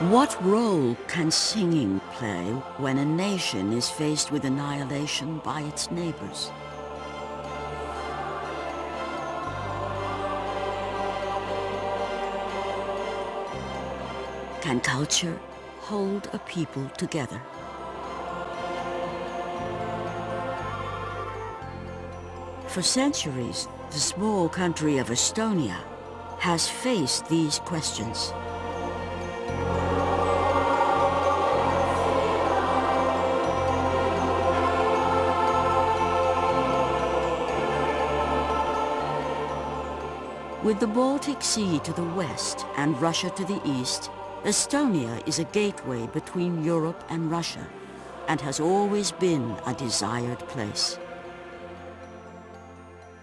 What role can singing play when a nation is faced with annihilation by its neighbors? Can culture hold a people together? For centuries, the small country of Estonia has faced these questions. With the Baltic Sea to the west and Russia to the east, Estonia is a gateway between Europe and Russia and has always been a desired place.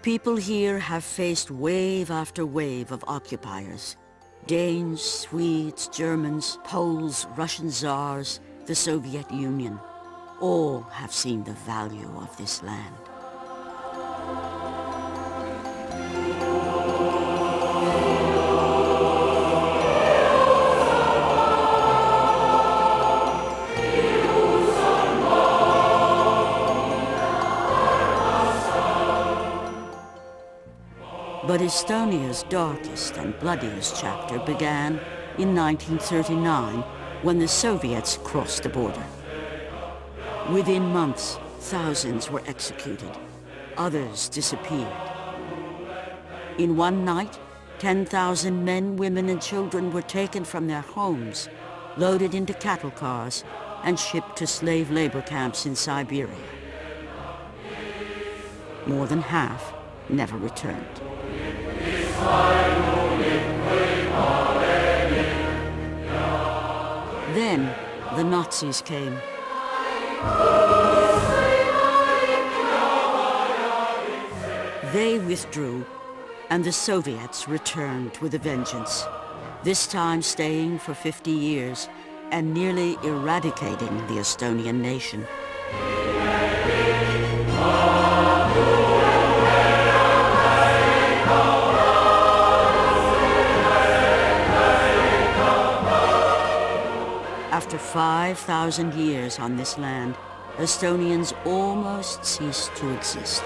People here have faced wave after wave of occupiers. Danes, Swedes, Germans, Poles, Russian Tsars, the Soviet Union. All have seen the value of this land. But Estonia's darkest and bloodiest chapter began in 1939, when the Soviets crossed the border. Within months, thousands were executed. Others disappeared. In one night, 10,000 men, women, and children were taken from their homes, loaded into cattle cars, and shipped to slave labor camps in Siberia. More than half never returned. Then the Nazis came. They withdrew, and the Soviets returned with a vengeance, this time staying for 50 years and nearly eradicating the Estonian nation. After 5,000 years on this land, Estonians almost ceased to exist.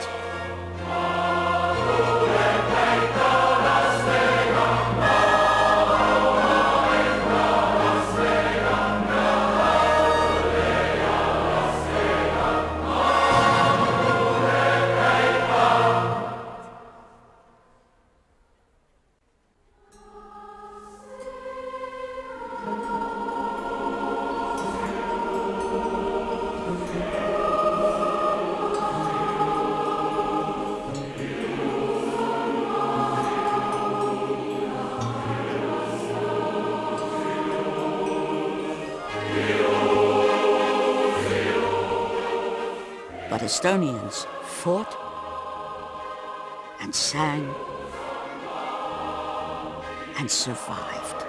But Estonians fought and sang and survived.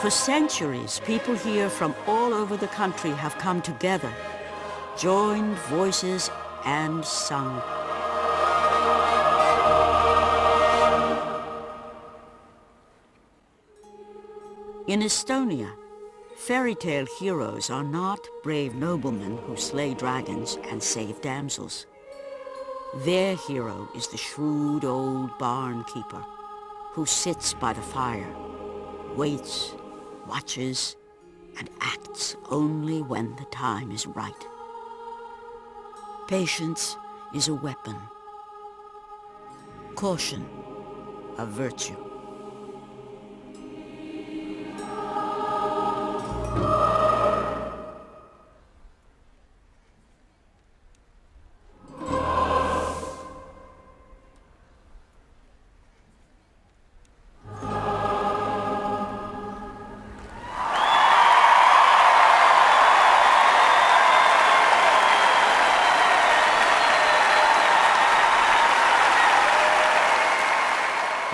For centuries, people here from all over the country have come together, joined voices and sung. In Estonia, fairy tale heroes are not brave noblemen who slay dragons and save damsels. Their hero is the shrewd old barn keeper who sits by the fire, waits, watches, and acts only when the time is right. Patience is a weapon. Caution, a virtue.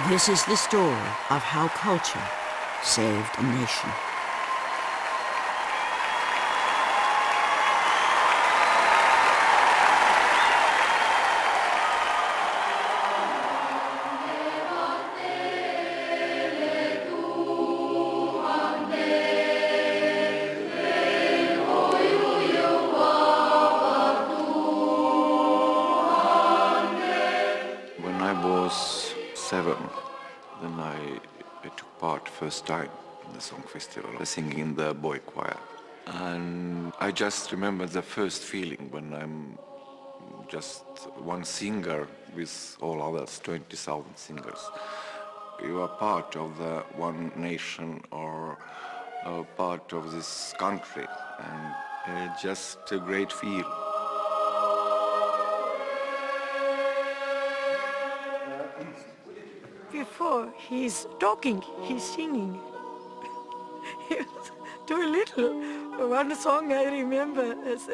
This is the story of how culture saved a nation. 7, then I took part first time in the song festival, singing in the boy choir. And I just remember the first feeling when I'm just one singer with all others, 20,000 singers. You are part of the one nation or part of this country, and just a great feel. Before he's talking, he's singing. He was too little. One song I remember is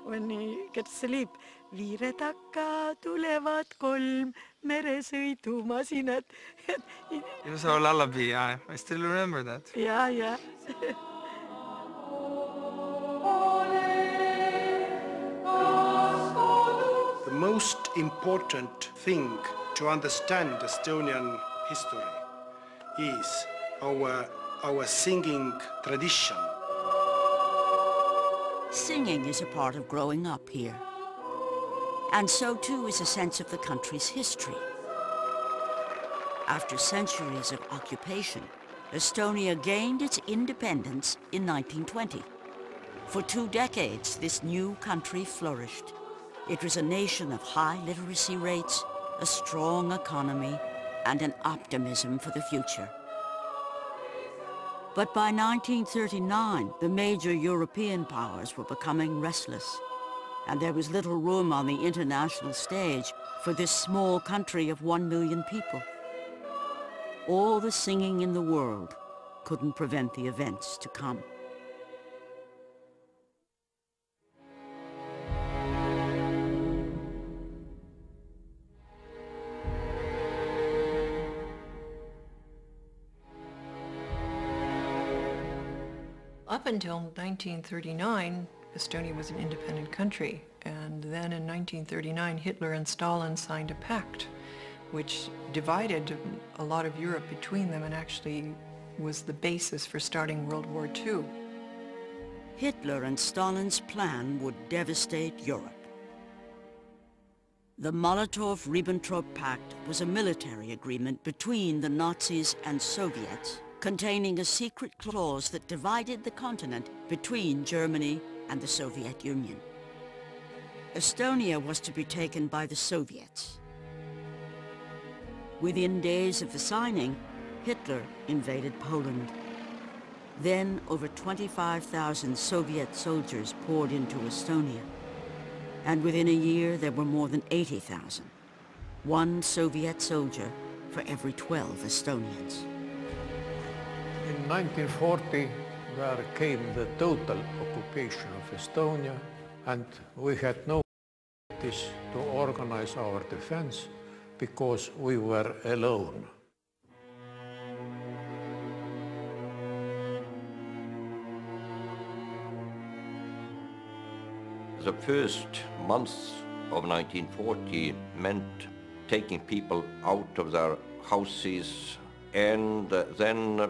when he gets sleep. Viire takka tulevad kolm meresõidumasinat. It was our lullaby, I still remember that. Yeah. The most important thing to understand Estonian history is our singing tradition. Singing is a part of growing up here. And so too is a sense of the country's history. After centuries of occupation, Estonia gained its independence in 1920. For 2 decades, this new country flourished. It was a nation of high literacy rates, a strong economy, and an optimism for the future. But by 1939, the major European powers were becoming restless, and there was little room on the international stage for this small country of 1 million people. All the singing in the world couldn't prevent the events to come. Up until 1939, Estonia was an independent country, and then in 1939 Hitler and Stalin signed a pact which divided a lot of Europe between them and actually was the basis for starting World War II. Hitler and Stalin's plan would devastate Europe. The Molotov-Ribbentrop Pact was a military agreement between the Nazis and Soviets, containing a secret clause that divided the continent between Germany and the Soviet Union. Estonia was to be taken by the Soviets. Within days of the signing, Hitler invaded Poland. Then over 25,000 Soviet soldiers poured into Estonia. And within a year, there were more than 80,000. 1 Soviet soldier for every 12 Estonians. In 1940, there came the total occupation of Estonia, and we had no opportunities to organize our defense because we were alone. The first months of 1940 meant taking people out of their houses and then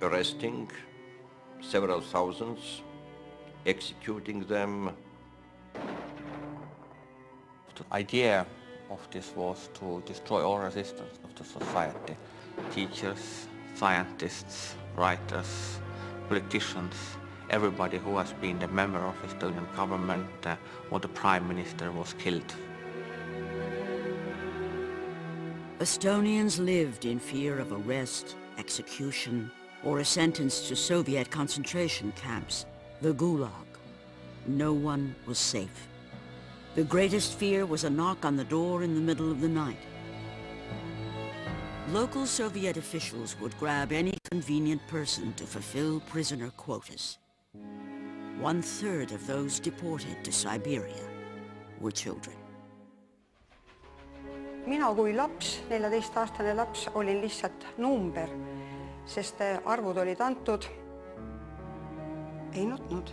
arresting several thousands, executing them. The idea of this was to destroy all resistance of the society. Teachers, scientists, writers, politicians, everybody who has been a member of the Estonian government or the Prime Minister was killed. Estonians lived in fear of arrest, execution, or a sentence to Soviet concentration camps, the Gulag. No one was safe. The greatest fear was a knock on the door in the middle of the night. Local Soviet officials would grab any convenient person to fulfill prisoner quotas. 1/3 of those deported to Siberia were children. Mina kui laps, 14-aastane laps, olin lihtsalt number, sest arvud olid antud, ei nutnud,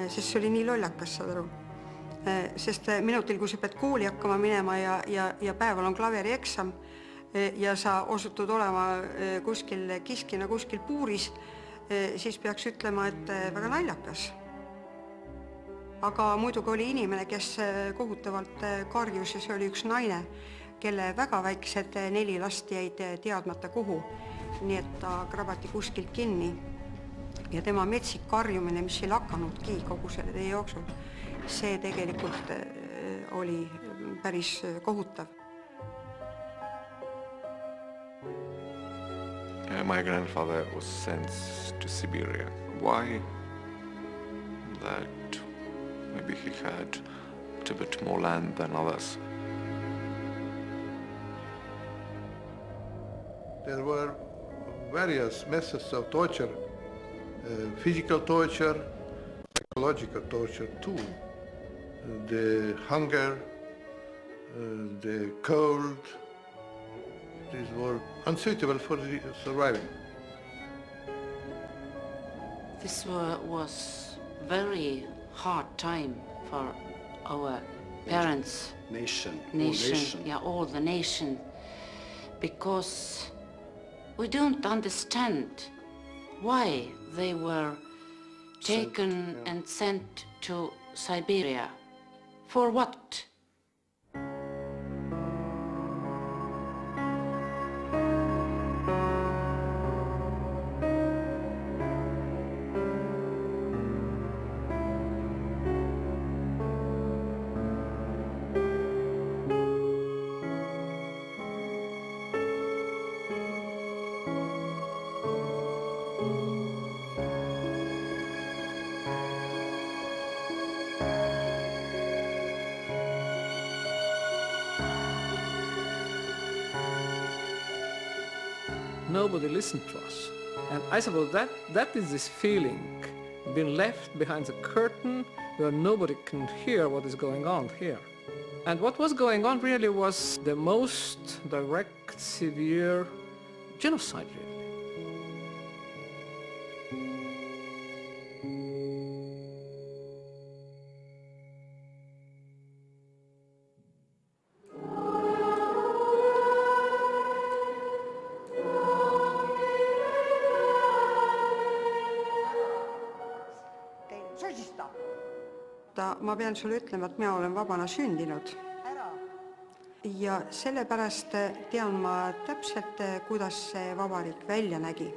sest see oli nii lollakas, saad aru. Sest minutil, kui sa pead kooli hakkama minema ja päeval on klaverieksam ja sa osutud olema kuskil kiskina kuskil puuris, siis peaks ütlema, et väga naljakas. Aga muidugi oli inimene, kes kohutavalt karjus ja see oli üks naine, kelle väga väiksed 4 last jäid teadmata kuhu. Nii et ta krabati kuskilt kinni ja tema metsik karjumine, mis ei lakkanudki kogu selle tee jooksul, see tegelikult oli päris kohutav. My grandfather was sent to Siberia. Why? That maybe he had a bit more land than others. There were various methods of torture, physical torture, psychological torture too. The hunger, the cold, these were unsuitable for surviving. This was very hard time for our parents. Nation. Yeah, all the nation. Because we don't understand why they were taken and sent to Siberia. For what? Nobody listened to us. And I suppose that is this feeling, being left behind the curtain where nobody can hear what is going on here. And what was going on really was the most direct, severe genocide, really. Ma pean sulle ütlema, et mina olen vabana sündinud. Ja sellepärast tean ma täpselt, kuidas see vabariik välja nägi.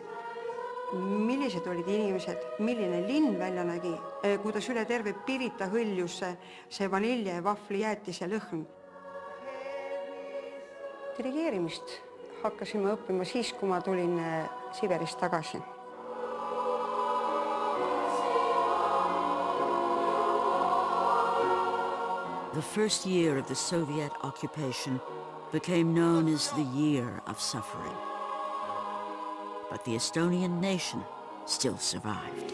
Millised olid inimesed, milline linn välja nägi, kuidas üle terve Pirita hõljus see vanilje, vahvli, jäätise lõhn. Dirigeerimist hakkasime õppima siis, kui ma tulin Siberist tagasi. The first year of the Soviet occupation became known as the Year of Suffering. But the Estonian nation still survived.